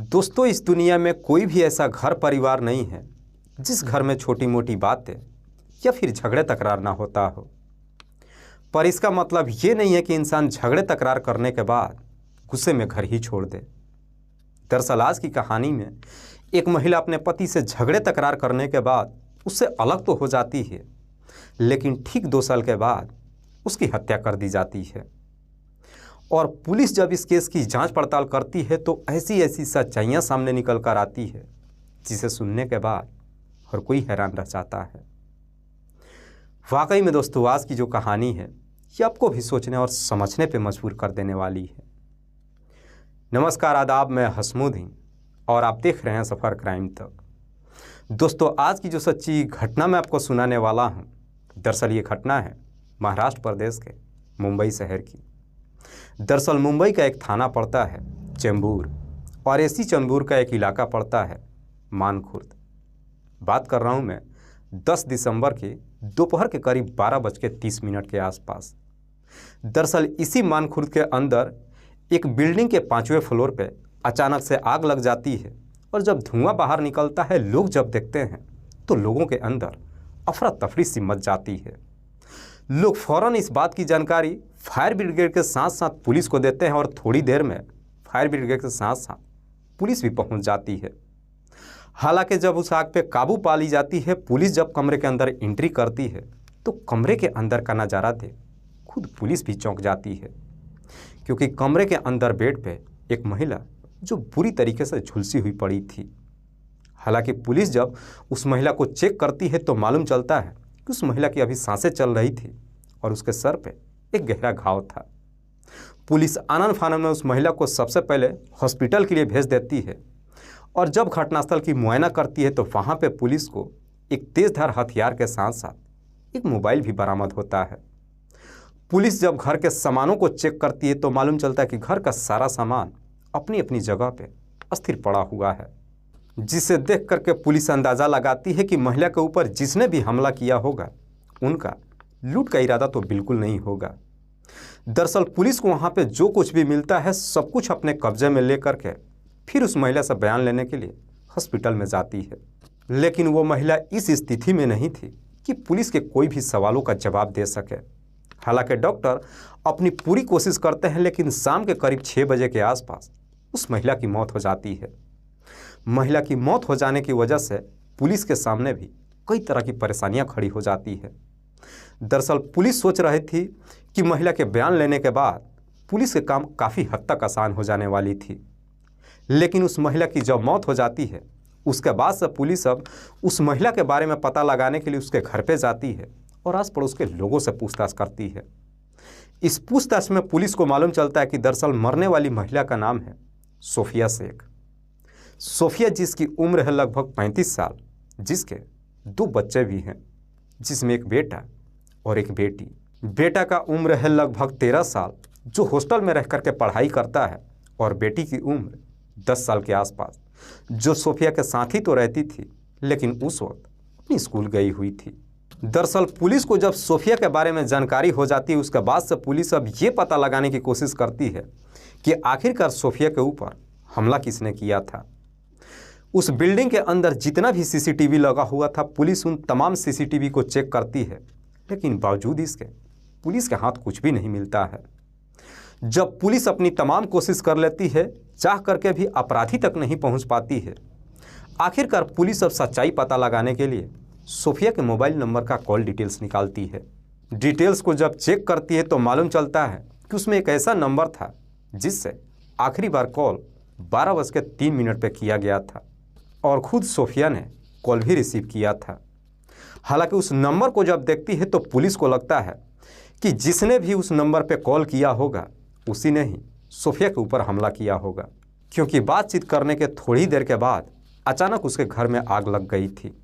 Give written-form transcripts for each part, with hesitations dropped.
दोस्तों, इस दुनिया में कोई भी ऐसा घर परिवार नहीं है जिस घर में छोटी मोटी बातें या फिर झगड़े तकरार ना होता हो। पर इसका मतलब ये नहीं है कि इंसान झगड़े तकरार करने के बाद गुस्से में घर ही छोड़ दे। दरअसल आज की कहानी में एक महिला अपने पति से झगड़े तकरार करने के बाद उससे अलग तो हो जाती है, लेकिन ठीक 2 साल के बाद उसकी हत्या कर दी जाती है। और पुलिस जब इस केस की जांच पड़ताल करती है तो ऐसी ऐसी सच्चाइयां सामने निकल कर आती है जिसे सुनने के बाद हर कोई हैरान रह जाता है। वाकई में दोस्तों, आज की जो कहानी है ये आपको भी सोचने और समझने पे मजबूर कर देने वाली है। नमस्कार, आदाब, मैं हसमुद्दीन और आप देख रहे हैं सफ़र क्राइम तक। दोस्तों, आज की जो सच्ची घटना मैं आपको सुनाने वाला हूँ, दरअसल ये घटना है महाराष्ट्र प्रदेश के मुंबई शहर की। दरअसल मुंबई का एक थाना पड़ता है चेंबूर और इसी चेंबूर का एक इलाका पड़ता है मानखुर्द। बात कर रहा हूँ मैं 10 दिसंबर के दोपहर के करीब 12:30 के आसपास। दरअसल इसी मानखुर्द के अंदर एक बिल्डिंग के 5वें फ्लोर पे अचानक से आग लग जाती है और जब धुआं बाहर निकलता है, लोग जब देखते हैं तो लोगों के अंदर अफरा तफरी सी मच जाती है। लोग फौरन इस बात की जानकारी फायर ब्रिगेड के साथ साथ पुलिस को देते हैं और थोड़ी देर में फायर ब्रिगेड के साथ साथ पुलिस भी पहुंच जाती है। हालांकि जब उस आग पे काबू पा ली जाती है, पुलिस जब कमरे के अंदर एंट्री करती है तो कमरे के अंदर का नज़ारा देख खुद पुलिस भी चौंक जाती है, क्योंकि कमरे के अंदर बेड पे एक महिला जो बुरी तरीके से झुलसी हुई पड़ी थी। हालांकि पुलिस जब उस महिला को चेक करती है तो मालूम चलता है कि उस महिला की अभी सांसें चल रही थी और उसके सर पे एक गहरा घाव था। पुलिस आनन फानन में उस महिला को सबसे पहले हॉस्पिटल के लिए भेज देती है और जब घटनास्थल की मुआयना करती है तो वहाँ पे पुलिस को एक तेजधार हथियार के साथ साथ एक मोबाइल भी बरामद होता है। पुलिस जब घर के सामानों को चेक करती है तो मालूम चलता है कि घर का सारा सामान अपनी अपनी जगह पे अस्थिर पड़ा हुआ है, जिसे देख करके पुलिस अंदाज़ा लगाती है कि महिला के ऊपर जिसने भी हमला किया होगा उनका लूट का इरादा तो बिल्कुल नहीं होगा। दरअसल पुलिस को वहाँ पे जो कुछ भी मिलता है सब कुछ अपने कब्जे में लेकर के फिर उस महिला से बयान लेने के लिए हॉस्पिटल में जाती है। लेकिन वो महिला इस स्थिति में नहीं थी कि पुलिस के कोई भी सवालों का जवाब दे सके। हालांकि डॉक्टर अपनी पूरी कोशिश करते हैं, लेकिन शाम के करीब 6 बजे के आसपास उस महिला की मौत हो जाती है। महिला की मौत हो जाने की वजह से पुलिस के सामने भी कई तरह की परेशानियां खड़ी हो जाती है। दरअसल पुलिस सोच रही थी कि महिला के बयान लेने के बाद पुलिस के काम काफ़ी हद तक आसान हो जाने वाली थी, लेकिन उस महिला की जब मौत हो जाती है उसके बाद से पुलिस अब उस महिला के बारे में पता लगाने के लिए उसके घर पे जाती है और आस पड़ोस के लोगों से पूछताछ करती है। इस पूछताछ में पुलिस को मालूम चलता है कि दरअसल मरने वाली महिला का नाम है सोफिया शेख। सोफिया जिसकी उम्र है लगभग 35 साल, जिसके 2 बच्चे भी हैं, जिसमें एक बेटा और एक बेटी। बेटा का उम्र है लगभग 13 साल, जो हॉस्टल में रह करके पढ़ाई करता है, और बेटी की उम्र 10 साल के आसपास, जो सोफिया के साथ ही तो रहती थी लेकिन उस वक्त अपनी स्कूल गई हुई थी। दरअसल पुलिस को जब सोफिया के बारे में जानकारी हो जाती है उसके बाद से पुलिस अब ये पता लगाने की कोशिश करती है कि आखिरकार सोफिया के ऊपर हमला किसने किया था। उस बिल्डिंग के अंदर जितना भी सीसीटीवी लगा हुआ था, पुलिस उन तमाम सीसीटीवी को चेक करती है, लेकिन बावजूद इसके पुलिस के हाथ कुछ भी नहीं मिलता है। जब पुलिस अपनी तमाम कोशिश कर लेती है, चाह करके भी अपराधी तक नहीं पहुंच पाती है। आखिरकार पुलिस अब सच्चाई पता लगाने के लिए सोफिया के मोबाइल नंबर का कॉल डिटेल्स निकालती है। डिटेल्स को जब चेक करती है तो मालूम चलता है कि उसमें एक ऐसा नंबर था जिससे आखिरी बार कॉल 12:03 पे किया गया था और खुद सोफिया ने कॉल भी रिसीव किया था। हालांकि उस नंबर को जब देखती है तो पुलिस को लगता है कि जिसने भी उस नंबर पे कॉल किया होगा उसी ने ही सोफिया के ऊपर हमला किया होगा, क्योंकि बातचीत करने के थोड़ी देर के बाद अचानक उसके घर में आग लग गई थी।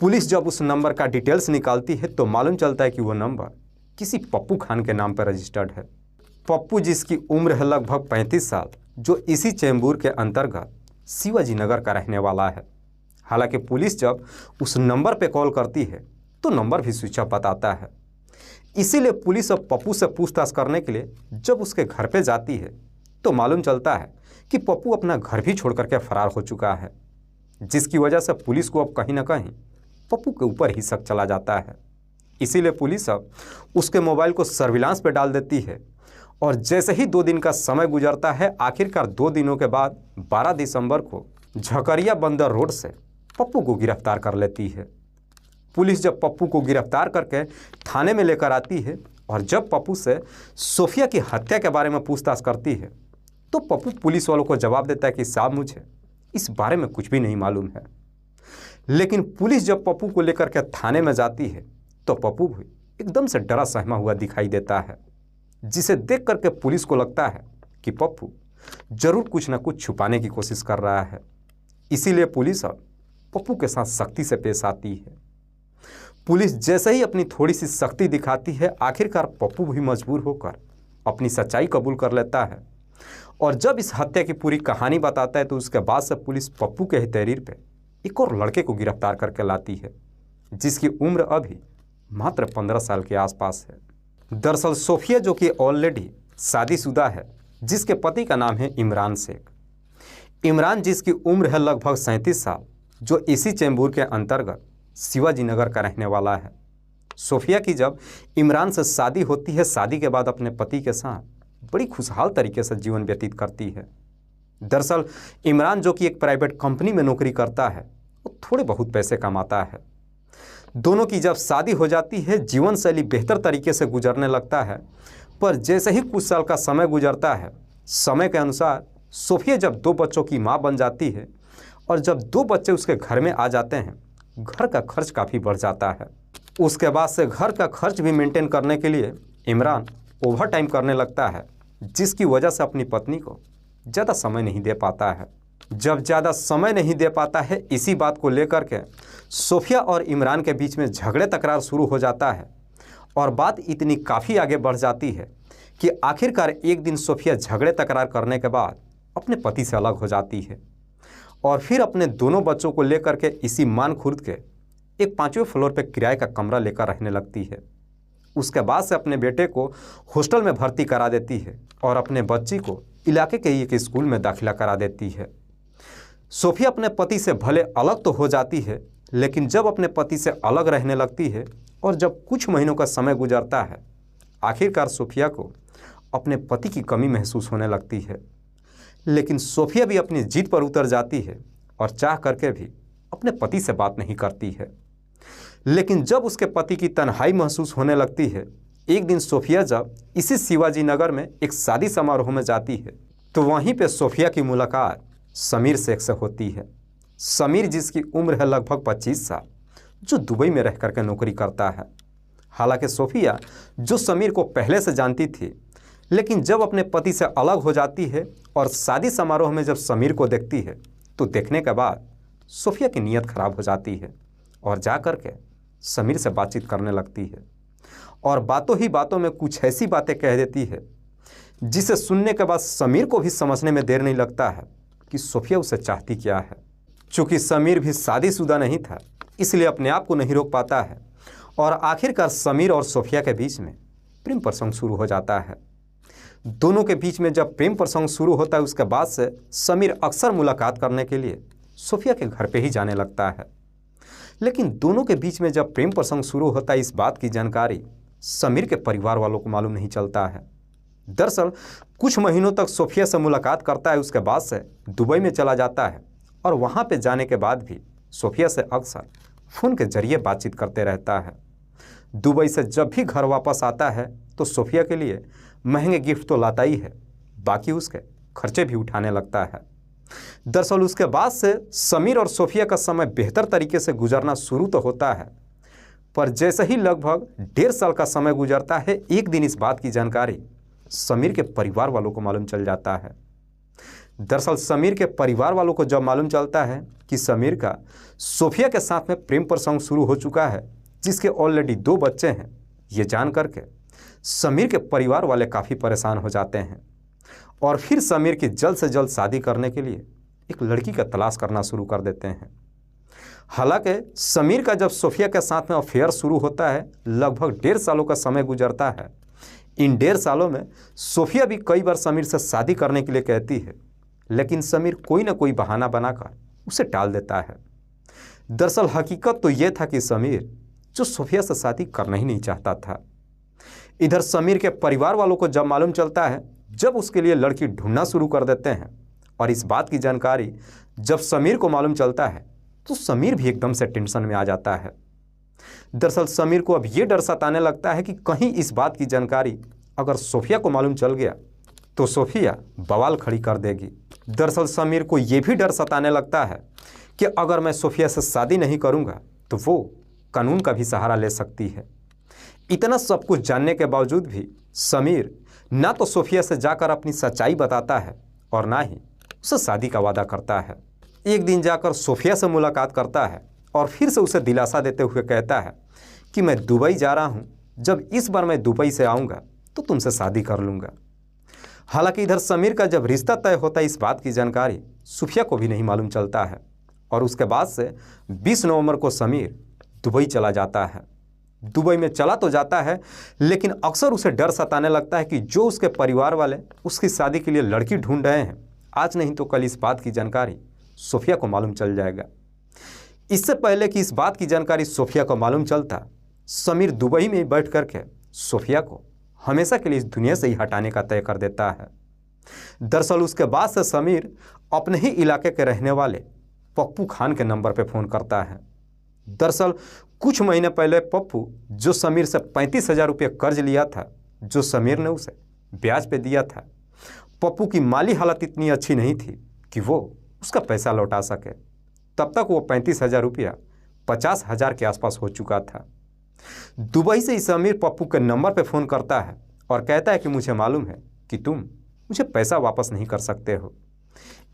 पुलिस जब उस नंबर का डिटेल्स निकालती है तो मालूम चलता है कि वो नंबर किसी पप्पू खान के नाम पर रजिस्टर्ड है। पप्पू जिसकी उम्र है लगभग 35 साल, जो इसी चेंबूर के अंतर्गत शिवाजी नगर का रहने वाला है। हालांकि पुलिस जब उस नंबर पे कॉल करती है तो नंबर भी स्विच ऑफ बताता है। इसीलिए पुलिस अब पप्पू से पूछताछ करने के लिए जब उसके घर पे जाती है तो मालूम चलता है कि पप्पू अपना घर भी छोड़ करके फरार हो चुका है, जिसकी वजह से पुलिस को अब कहीं ना कहीं पप्पू के ऊपर ही शक चला जाता है। इसीलिए पुलिस अब उसके मोबाइल को सर्विलांस पे डाल देती है और जैसे ही 2 दिन का समय गुजरता है, आखिरकार 2 दिनों के बाद 12 दिसंबर को झकरिया बंदर रोड से पप्पू को गिरफ्तार कर लेती है। पुलिस जब पप्पू को गिरफ्तार करके थाने में लेकर आती है और जब पप्पू से सोफिया की हत्या के बारे में पूछताछ करती है, तो पप्पू पुलिस वालों को जवाब देता है कि साहब मुझे इस बारे में कुछ भी नहीं मालूम है। लेकिन पुलिस जब पप्पू को लेकर के थाने में जाती है तो पप्पू भी एकदम से डरा सहमा हुआ दिखाई देता है, जिसे देख करके पुलिस को लगता है कि पप्पू जरूर कुछ ना कुछ छुपाने की कोशिश कर रहा है। इसीलिए पुलिस अब पप्पू के साथ सख्ती से पेश आती है। पुलिस जैसे ही अपनी थोड़ी सी सख्ती दिखाती है, आखिरकार पप्पू भी मजबूर होकर अपनी सच्चाई कबूल कर लेता है और जब इस हत्या की पूरी कहानी बताता है तो उसके बाद से पुलिस पप्पू के ही तहरीर पे एक और लड़के को गिरफ्तार करके लाती है, जिसकी उम्र अभी मात्र 15 साल के आसपास है। दरअसल सोफिया जो कि ऑलरेडी शादीशुदा है, जिसके पति का नाम है इमरान शेख। इमरान जिसकी उम्र है लगभग 37 साल, जो इसी चेंबूर के अंतर्गत शिवाजी नगर का रहने वाला है। सोफिया की जब इमरान से शादी होती है, शादी के बाद अपने पति के साथ बड़ी खुशहाल तरीके से जीवन व्यतीत करती है। दरअसल इमरान जो कि एक प्राइवेट कंपनी में नौकरी करता है, वो थोड़े बहुत पैसे कमाता है। दोनों की जब शादी हो जाती है, जीवन शैली बेहतर तरीके से गुजरने लगता है। पर जैसे ही कुछ साल का समय गुजरता है, समय के अनुसार सोफिया जब 2 बच्चों की माँ बन जाती है और जब 2 बच्चे उसके घर में आ जाते हैं, घर का खर्च काफ़ी बढ़ जाता है। उसके बाद से घर का खर्च भी मेंटेन करने के लिए इमरान ओवर टाइम करने लगता है, जिसकी वजह से अपनी पत्नी को ज़्यादा समय नहीं दे पाता है। जब ज़्यादा समय नहीं दे पाता है, इसी बात को लेकर के सोफिया और इमरान के बीच में झगड़े तकरार शुरू हो जाता है और बात इतनी काफ़ी आगे बढ़ जाती है कि आखिरकार एक दिन सोफिया झगड़े तकरार करने के बाद अपने पति से अलग हो जाती है और फिर अपने दोनों बच्चों को लेकर के इसी मानखुर्द के एक 5वें फ्लोर पर किराए का कमरा लेकर रहने लगती है। उसके बाद से अपने बेटे को हॉस्टल में भर्ती करा देती है और अपने बच्ची को इलाके के ही एक स्कूल में दाखिला करा देती है। सोफिया अपने पति से भले अलग तो हो जाती है, लेकिन जब अपने पति से अलग रहने लगती है और जब कुछ महीनों का समय गुजरता है, आखिरकार सोफिया को अपने पति की कमी महसूस होने लगती है। लेकिन सोफिया भी अपनी जिद पर उतर जाती है और चाह करके भी अपने पति से बात नहीं करती है। लेकिन जब उसके पति की तन्हाई महसूस होने लगती है, एक दिन सोफिया जब इसी शिवाजी नगर में एक शादी समारोह में जाती है, तो वहीं पे सोफिया की मुलाकात समीर शेख से होती है। समीर जिसकी उम्र है लगभग 25 साल, जो दुबई में रह करके नौकरी करता है। हालांकि सोफिया जो समीर को पहले से जानती थी, लेकिन जब अपने पति से अलग हो जाती है और शादी समारोह में जब समीर को देखती है, तो देखने के बाद सोफिया की नीयत खराब हो जाती है और जा कर के समीर से बातचीत करने लगती है और बातों ही बातों में कुछ ऐसी बातें कह देती है जिसे सुनने के बाद समीर को भी समझने में देर नहीं लगता है कि सोफिया उसे चाहती क्या है। चूँकि समीर भी शादीशुदा नहीं था, इसलिए अपने आप को नहीं रोक पाता है और आखिरकार समीर और सोफिया के बीच में प्रेम प्रसंग शुरू हो जाता है। दोनों के बीच में जब प्रेम प्रसंग शुरू होता है, उसके बाद से समीर अक्सर मुलाकात करने के लिए सोफिया के घर पे ही जाने लगता है। लेकिन दोनों के बीच में जब प्रेम प्रसंग शुरू होता है, इस बात की जानकारी समीर के परिवार वालों को मालूम नहीं चलता है। दरअसल कुछ महीनों तक सोफिया से मुलाकात करता है, उसके बाद से दुबई में चला जाता है और वहाँ पे जाने के बाद भी सोफिया से अक्सर फ़ोन के जरिए बातचीत करते रहता है। दुबई से जब भी घर वापस आता है तो सोफिया के लिए महंगे गिफ्ट तो लाता ही है, बाकी उसके खर्चे भी उठाने लगता है। दरअसल उसके बाद से समीर और सोफिया का समय बेहतर तरीके से गुजरना शुरू तो होता है, पर जैसे ही लगभग 1.5 साल का समय गुजरता है, एक दिन इस बात की जानकारी समीर के परिवार वालों को मालूम चल जाता है। दरअसल समीर के परिवार वालों को जब मालूम चलता है कि समीर का सोफिया के साथ में प्रेम प्रसंग शुरू हो चुका है, जिसके ऑलरेडी 2 बच्चे हैं, ये जान करके समीर के परिवार वाले काफ़ी परेशान हो जाते हैं और फिर समीर की जल्द से जल्द शादी करने के लिए एक लड़की का तलाश करना शुरू कर देते हैं। हालांकि समीर का जब सोफिया के साथ में अफेयर शुरू होता है, लगभग 1.5 सालों का समय गुजरता है। इन 1.5 सालों में सोफिया भी कई बार समीर से शादी करने के लिए कहती है, लेकिन समीर कोई ना कोई बहाना बनाकर उसे टाल देता है। दरअसल हकीकत तो यह था कि समीर जो सोफिया से शादी करना ही नहीं चाहता था। इधर समीर के परिवार वालों को जब मालूम चलता है, जब उसके लिए लड़की ढूंढना शुरू कर देते हैं, और इस बात की जानकारी जब समीर को मालूम चलता है तो समीर भी एकदम से टेंशन में आ जाता है। दरअसल समीर को अब यह डर सताने लगता है कि कहीं इस बात की जानकारी अगर सोफिया को मालूम चल गया तो सोफिया बवाल खड़ी कर देगी। दरअसल समीर को यह भी डर सताने लगता है कि अगर मैं सोफिया से शादी नहीं करूंगा तो वो कानून का भी सहारा ले सकती है। इतना सब कुछ जानने के बावजूद भी समीर ना तो सोफिया से जाकर अपनी सच्चाई बताता है और ना ही उसे शादी का वादा करता है। एक दिन जाकर सोफिया से मुलाकात करता है और फिर से उसे दिलासा देते हुए कहता है कि मैं दुबई जा रहा हूँ, जब इस बार मैं दुबई से आऊँगा तो तुमसे शादी कर लूँगा। हालांकि इधर समीर का जब रिश्ता तय होता है, इस बात की जानकारी सोफिया को भी नहीं मालूम चलता है और उसके बाद से 20 नवंबर को समीर दुबई चला जाता है। दुबई में चला तो जाता है, लेकिन अक्सर उसे डर सताने लगता है कि जो उसके परिवार वाले उसकी शादी के लिए लड़की ढूंढ रहे हैं, आज नहीं तो कल इस बात की जानकारी सोफिया को मालूम चल जाएगा। इससे पहले कि इस बात की जानकारी सोफिया को मालूम चलता, समीर दुबई में बैठ करके सोफिया को हमेशा के लिए इस दुनिया से ही हटाने का तय कर देता है। दरअसल उसके बाद से समीर अपने ही इलाके के रहने वाले पप्पू खान के नंबर पर फ़ोन करता है। दरअसल कुछ महीने पहले पप्पू जो समीर से 35,000 रुपये कर्ज लिया था, जो समीर ने उसे ब्याज पे दिया था, पप्पू की माली हालत इतनी अच्छी नहीं थी कि वो उसका पैसा लौटा सके। तब तक वो 35,000 रुपया 50,000 के आसपास हो चुका था। दुबई से ही समीर पप्पू के नंबर पे फ़ोन करता है और कहता है कि मुझे मालूम है कि तुम मुझे पैसा वापस नहीं कर सकते हो,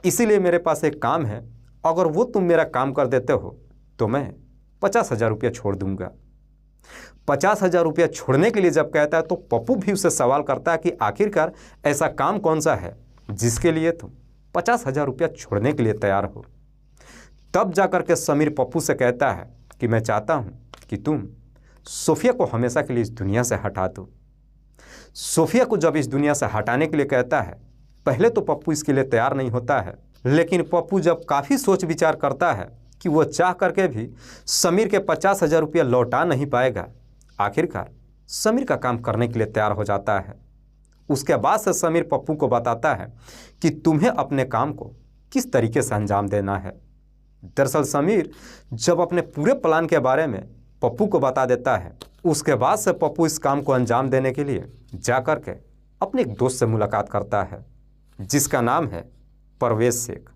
इसीलिए मेरे पास एक काम है, अगर वो तुम मेरा काम कर देते हो तो मैं 50,000 रुपया छोड़ दूंगा। 50,000 रुपया छोड़ने के लिए जब कहता है तो पप्पू भी उससे सवाल करता है कि आखिरकार ऐसा काम कौन सा है जिसके लिए तुम 50,000 रुपया छोड़ने के लिए तैयार हो। तब जाकर के समीर पप्पू से कहता है कि मैं चाहता हूँ कि तुम सोफिया को हमेशा के लिए इस दुनिया से हटा दो। सोफिया को जब इस दुनिया से हटाने के लिए कहता है, पहले तो पप्पू इसके लिए तैयार नहीं होता है, लेकिन पप्पू जब काफ़ी सोच विचार करता है कि वो चाह करके भी समीर के 50,000 रुपया लौटा नहीं पाएगा, आखिरकार समीर का काम करने के लिए तैयार हो जाता है। उसके बाद से समीर पप्पू को बताता है कि तुम्हें अपने काम को किस तरीके से अंजाम देना है। दरअसल समीर जब अपने पूरे प्लान के बारे में पप्पू को बता देता है, उसके बाद से पप्पू इस काम को अंजाम देने के लिए जा कर के अपने एक दोस्त से मुलाकात करता है जिसका नाम है परवेज शेख।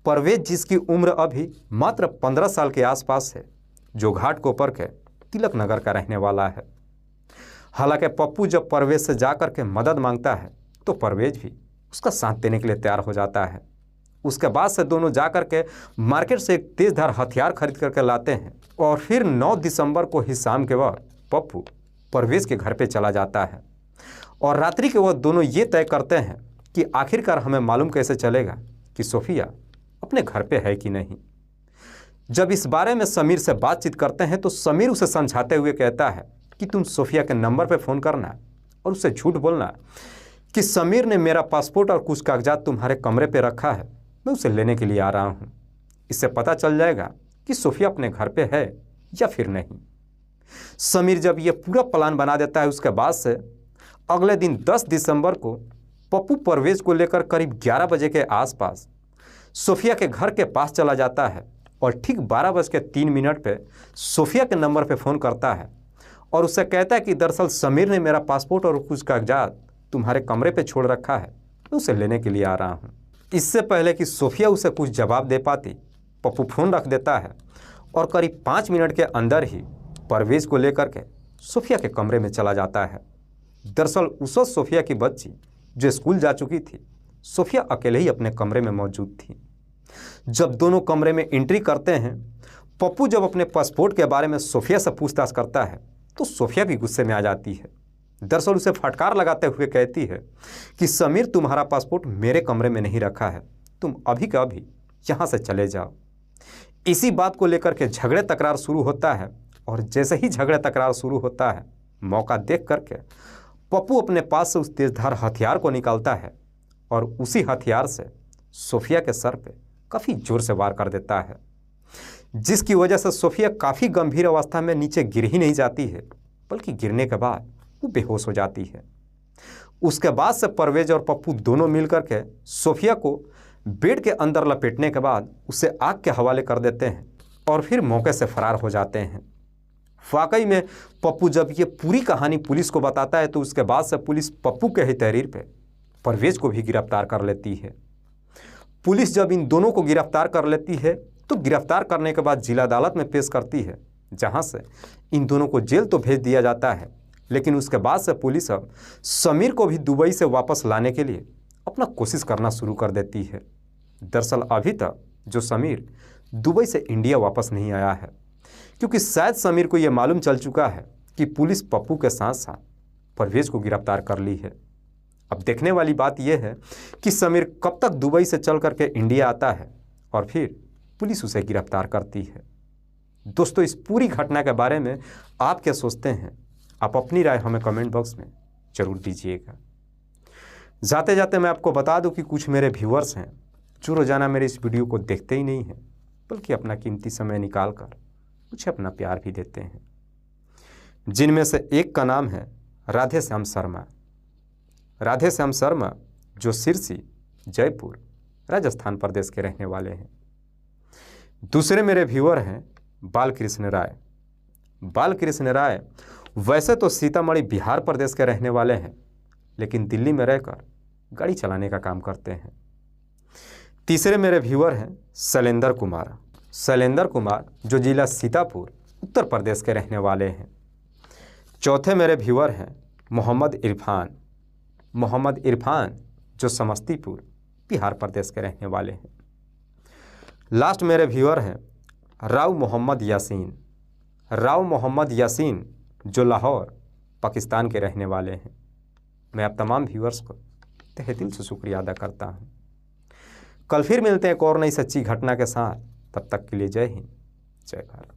परवेज जिसकी उम्र अभी मात्र 15 साल के आसपास है, जो घाटकोपर के तिलक नगर का रहने वाला है। हालांकि पप्पू जब परवेज से जाकर के मदद मांगता है तो परवेज भी उसका साथ देने के लिए तैयार हो जाता है। उसके बाद से दोनों जाकर के मार्केट से एक तेज़धार हथियार खरीद करके लाते हैं और फिर 9 दिसंबर को ही शाम के वक्त पप्पू परवेज के घर पे चला जाता है और रात्रि के वक्त दोनों ये तय करते हैं कि आखिरकार हमें मालूम कैसे चलेगा कि सोफिया अपने घर पे है कि नहीं। जब इस बारे में समीर से बातचीत करते हैं तो समीर उसे समझाते हुए कहता है कि तुम सोफिया के नंबर पे फ़ोन करना और उससे झूठ बोलना कि समीर ने मेरा पासपोर्ट और कुछ कागजात तुम्हारे कमरे पे रखा है, मैं उसे लेने के लिए आ रहा हूँ। इससे पता चल जाएगा कि सोफिया अपने घर पे है या फिर नहीं। समीर जब ये पूरा प्लान बना देता है, उसके बाद से अगले दिन 10 दिसंबर को पप्पू परवेज को लेकर करीब 11 बजे के आसपास सोफिया के घर के पास चला जाता है और ठीक 12:03 पे सोफिया के नंबर पे फ़ोन करता है और उससे कहता है कि दरअसल समीर ने मेरा पासपोर्ट और कुछ कागजात तुम्हारे कमरे पे छोड़ रखा है, मैं उसे लेने के लिए आ रहा हूँ। इससे पहले कि सोफिया उसे कुछ जवाब दे पाती, पप्पू फ़ोन रख देता है और करीब 5 मिनट के अंदर ही परवेज को लेकर के सोफिया के कमरे में चला जाता है। दरअसल उस वक्त सोफिया की बच्ची जो स्कूल जा चुकी थी, सोफिया अकेले ही अपने कमरे में मौजूद थी। जब दोनों कमरे में एंट्री करते हैं, पप्पू जब अपने पासपोर्ट के बारे में सोफिया से पूछताछ करता है तो सोफिया भी गुस्से में आ जाती है। दरअसल उसे फटकार लगाते हुए कहती है कि समीर तुम्हारा पासपोर्ट मेरे कमरे में नहीं रखा है, तुम अभी का अभी यहाँ से चले जाओ। इसी बात को लेकर के झगड़े तकरार शुरू होता है और जैसे ही झगड़े तकरार शुरू होता है, मौका देख करके पप्पू अपने पास से उस तेजधार हथियार को निकालता है और उसी हथियार से सोफिया के सर पे काफ़ी ज़ोर से वार कर देता है, जिसकी वजह से सोफिया काफ़ी गंभीर अवस्था में नीचे गिर ही नहीं जाती है, बल्कि गिरने के बाद वो बेहोश हो जाती है। उसके बाद से परवेज और पप्पू दोनों मिलकर के सोफिया को बेड के अंदर लपेटने के बाद उसे आग के हवाले कर देते हैं और फिर मौके से फरार हो जाते हैं। वाकई में पप्पू जब ये पूरी कहानी पुलिस को बताता है तो उसके बाद से पुलिस पप्पू के ही तहरीर पे परवेज को भी गिरफ्तार कर लेती है। पुलिस जब इन दोनों को गिरफ्तार कर लेती है तो गिरफ्तार करने के बाद जिला अदालत में पेश करती है, जहां से इन दोनों को जेल तो भेज दिया जाता है, लेकिन उसके बाद से पुलिस अब समीर को भी दुबई से वापस लाने के लिए अपना कोशिश करना शुरू कर देती है। दरअसल अभी तक जो समीर दुबई से इंडिया वापस नहीं आया है, क्योंकि शायद समीर को यह मालूम चल चुका है कि पुलिस पप्पू के साथ साथ परवेज को गिरफ्तार कर ली है। अब देखने वाली बात यह है कि समीर कब तक दुबई से चल करके इंडिया आता है और फिर पुलिस उसे गिरफ्तार करती है। दोस्तों, इस पूरी घटना के बारे में आप क्या सोचते हैं? आप अपनी राय हमें कमेंट बॉक्स में ज़रूर दीजिएगा। जाते जाते मैं आपको बता दूं कि कुछ मेरे व्यूअर्स हैं जो रोज़ाना मेरे इस वीडियो को देखते ही नहीं हैं, बल्कि अपना कीमती समय निकाल कर मुझे अपना प्यार भी देते हैं, जिनमें से एक का नाम है राधे श्याम शर्मा। राधे श्याम शर्मा जो सिरसी, जयपुर, राजस्थान प्रदेश के रहने वाले हैं। दूसरे मेरे व्यूअर हैं बालकृष्ण राय। बालकृष्ण राय वैसे तो सीतामढ़ी, बिहार प्रदेश के रहने वाले हैं, लेकिन दिल्ली में रहकर गाड़ी चलाने का काम करते हैं। तीसरे मेरे व्यूअर हैं शैलेंद्र कुमार। शैलेंद्र कुमार जो जिला सीतापुर, उत्तर प्रदेश के रहने वाले हैं। चौथे मेरे व्यूअर हैं मोहम्मद इरफान। मोहम्मद इरफान जो समस्तीपुर, बिहार प्रदेश के रहने वाले हैं। लास्ट मेरे व्यूअर हैं राव मोहम्मद यासीन। राव मोहम्मद यासीन जो लाहौर, पाकिस्तान के रहने वाले हैं। मैं आप तमाम व्यूअर्स को तहे दिल से शुक्रिया अदा करता हूँ। कल फिर मिलते हैं एक और नई सच्ची घटना के साथ। तब तक के लिए जय हिंद, जय भारत।